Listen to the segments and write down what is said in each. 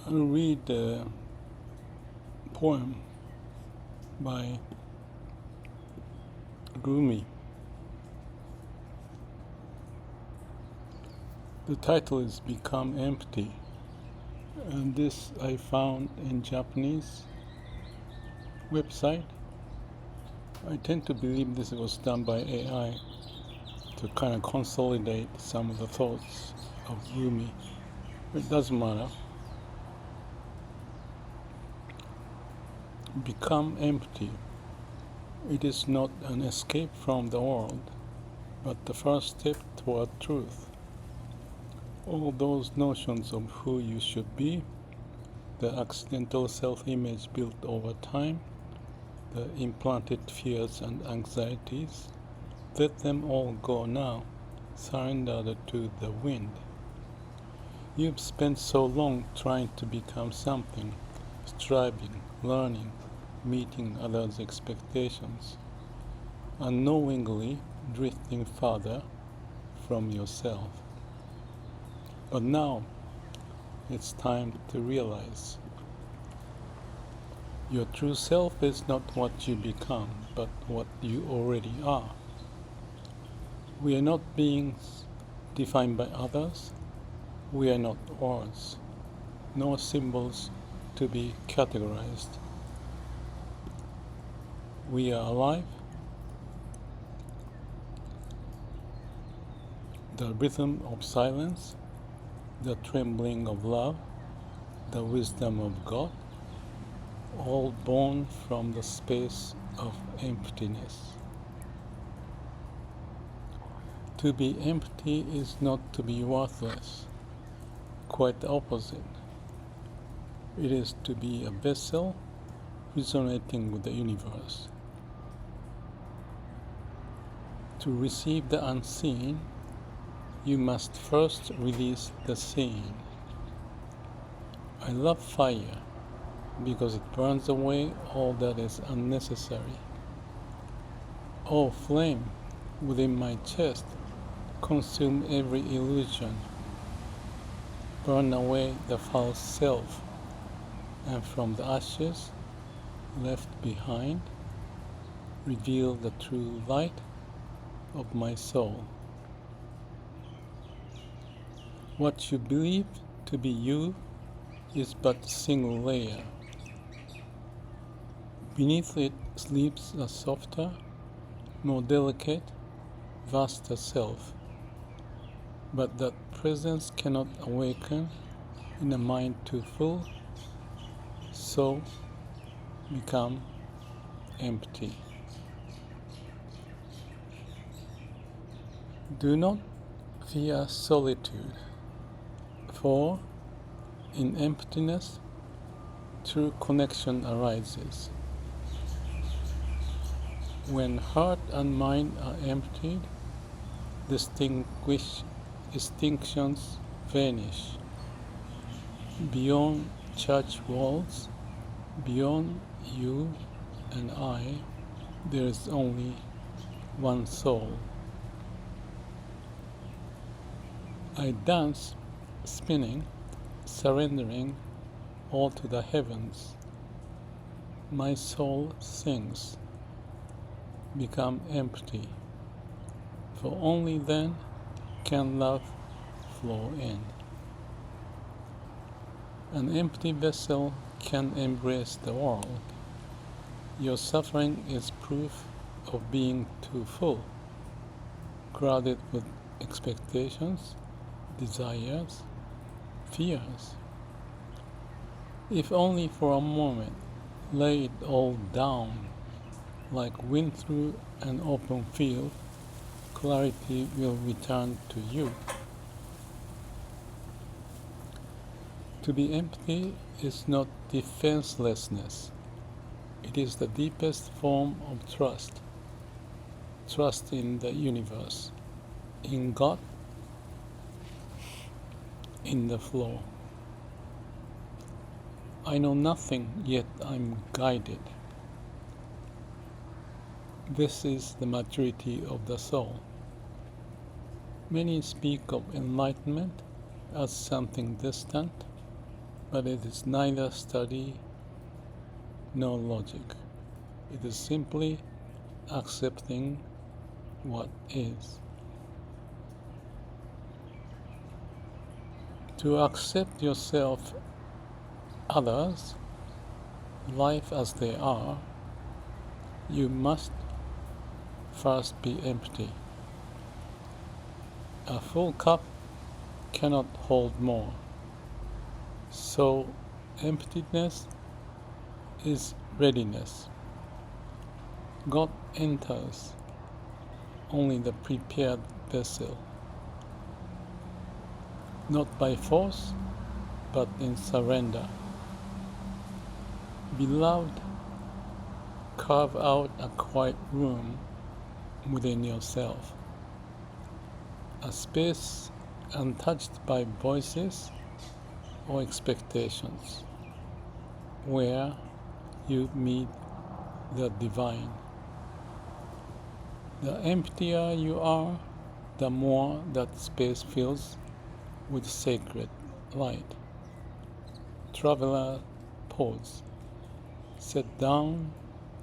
I'll read a poem by Rumi. The title is Become Empty, and this I found in Japanese website. I tend to believe this was done by AI to kind of consolidate some of the thoughts of Rumi. It doesn't matter. Become empty. It is not an escape from the world, but the first step toward truth. All those notions of who you should be, the accidental self-image built over time, the implanted fears and anxieties, let them all go now, surrender to the wind. You've spent so long trying to become something, striving, learning, meeting others' expectations, unknowingly drifting farther from yourself. But now, it's time to realize your true self is not what you become, but what you already are. We are not beings defined by others. We are not words, nor symbols to be categorized. We are alive. The rhythm of silence, the trembling of love, the wisdom of God, all born from the space of emptiness. To be empty is not to be worthless, quite the opposite. It is to be a vessel resonating with the universe. To receive the unseen, you must first release the seen. I love fire because it burns away all that is unnecessary. Oh, flame within my chest, consume every illusion. Burn away the false self, and from the ashes left behind, reveal the true light of my soul. What you believe to be you is but a single layer. Beneath it sleeps a softer, more delicate, vaster self. But that presence cannot awaken in a mind too full, so become empty. Do not fear solitude, for in emptiness, true connection arises. When heart and mind are emptied, distinctions vanish. Beyond church walls, beyond you and I, there is only one soul. I dance, spinning, surrendering all to the heavens. My soul sings, become empty, for only then can love flow in. An empty vessel can embrace the world. Your suffering is proof of being too full, crowded with expectations, desires, fears. If only for a moment, lay it all down. Like wind through an open field, clarity will return to you. To be empty is not defenselessness. It is the deepest form of trust. Trust in the universe, in God, in the flow. I know nothing, yet I'm guided. This is the maturity of the soul. Many speak of enlightenment as something distant, but it is neither study nor logic. It is simply accepting what is. To accept yourself, others, life as they are, you must first be empty. A full cup cannot hold more. So emptiness is readiness. God enters only the prepared vessel, not by force, but in surrender. Beloved, carve out a quiet room within yourself, a space untouched by voices or expectations, where you meet the divine. The emptier you are, the more that space fills with sacred light. Traveler, pause. Set down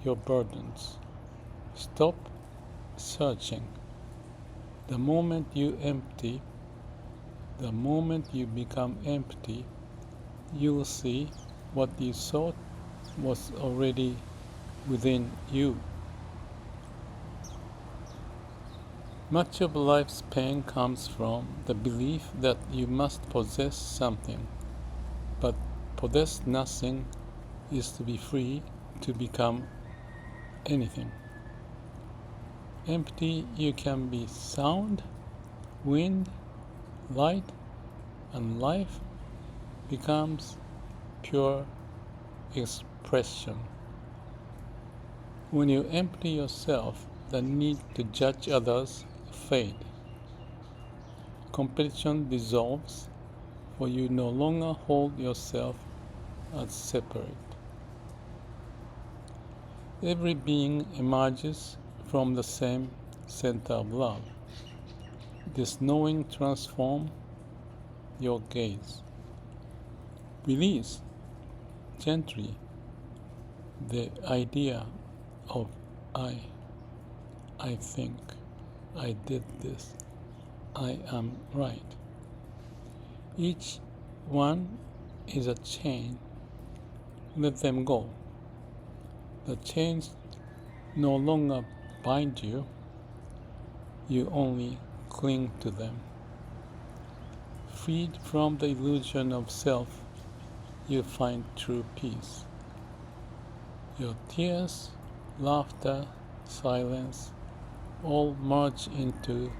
your burdens. Stop searching. The moment you become empty, you will see what you sought was already within you. Much of life's pain comes from the belief that you must possess something, but possess nothing is to be free to become anything. Empty, you can be sound, wind, light, and life becomes pure expression. When you empty yourself, the need to judge others fades. Competition dissolves, for you no longer hold yourself as separate. Every being emerges from the same center of love. This knowing transforms your gaze. Release gently the idea of I think, I did this, I am right. Each one is a chain. Let them go. The chains no longer bind you. You only cling to them. Freed from the illusion of self, you find true peace. Your tears, laughter, silence, all merge into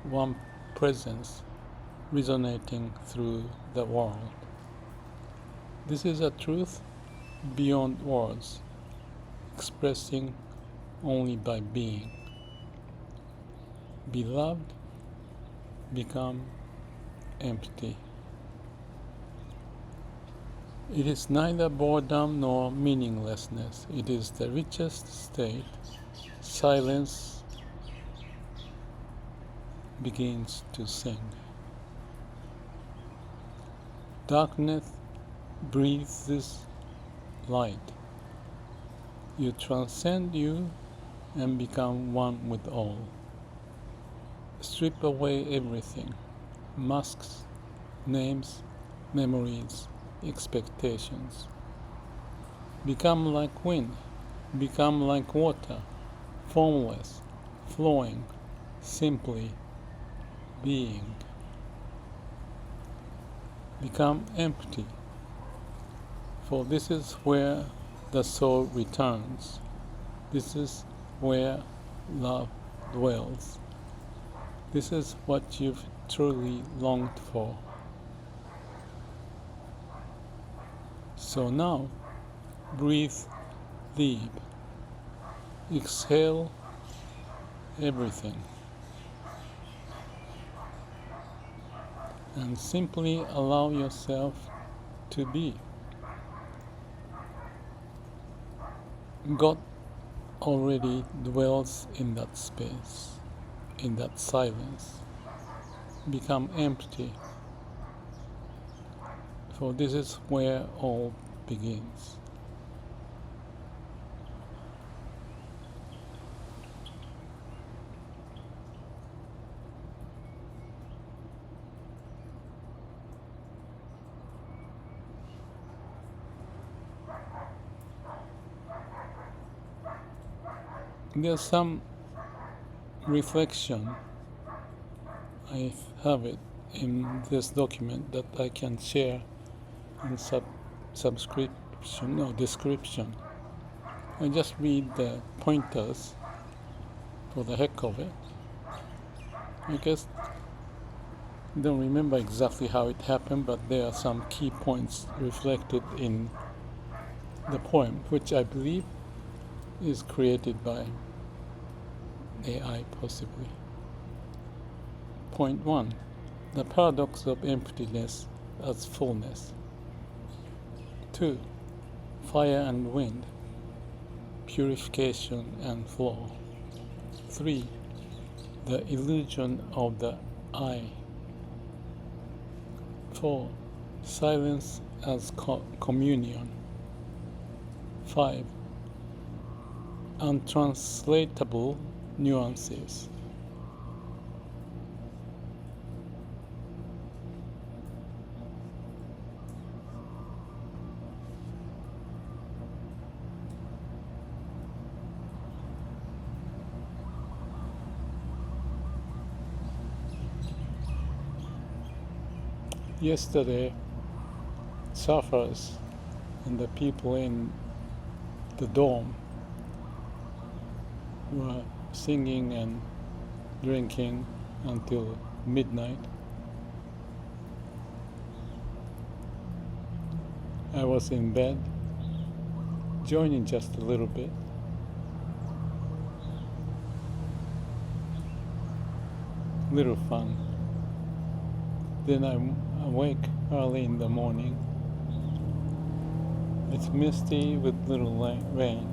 one presence resonating through the world. This is a truth beyond words, expressing only by being. Beloved, become empty. It is neither boredom nor meaninglessness. It is the richest state. Silence begins to sing. Darkness breathes light. You transcend you and become one with all. Strip away everything: masks, names, memories, expectations. Become like wind, become like water, formless, flowing, simply being. Become empty, for this is where the soul returns. This is where love dwells. This is what you've truly longed for. So now, breathe deep. Exhale everything. And simply allow yourself to be. God already dwells in that space, in that silence. Become empty. For this is where all begins. There's some reflection, I have it in this document that I can share in subscription or description. I just read the pointers for the heck of it. I guess I don't remember exactly how it happened, but there are some key points reflected in the poem, which I believe is created by AI possibly. Point 1. The paradox of emptiness as fullness. 2. Fire and wind, purification and flow. 3. The illusion of the I. 4. Silence as communion. 5. Untranslatable nuances. Yesterday, surfers and the people in the dorm were singing and drinking until midnight. I was in bed, joining just a little bit. Little fun. Then I'm awake early in the morning. It's misty with little rain.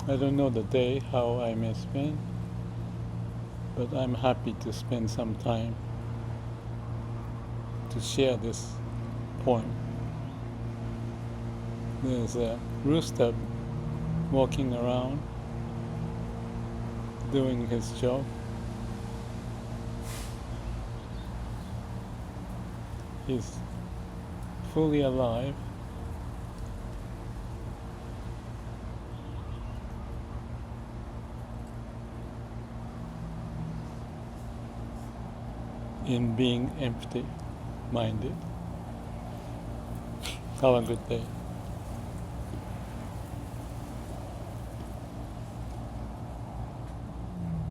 I don't know the day, how I may spend, but I'm happy to spend some time to share this poem. There's a rooster walking around, doing his job. He's fully alive. In being empty-minded. Have a good day.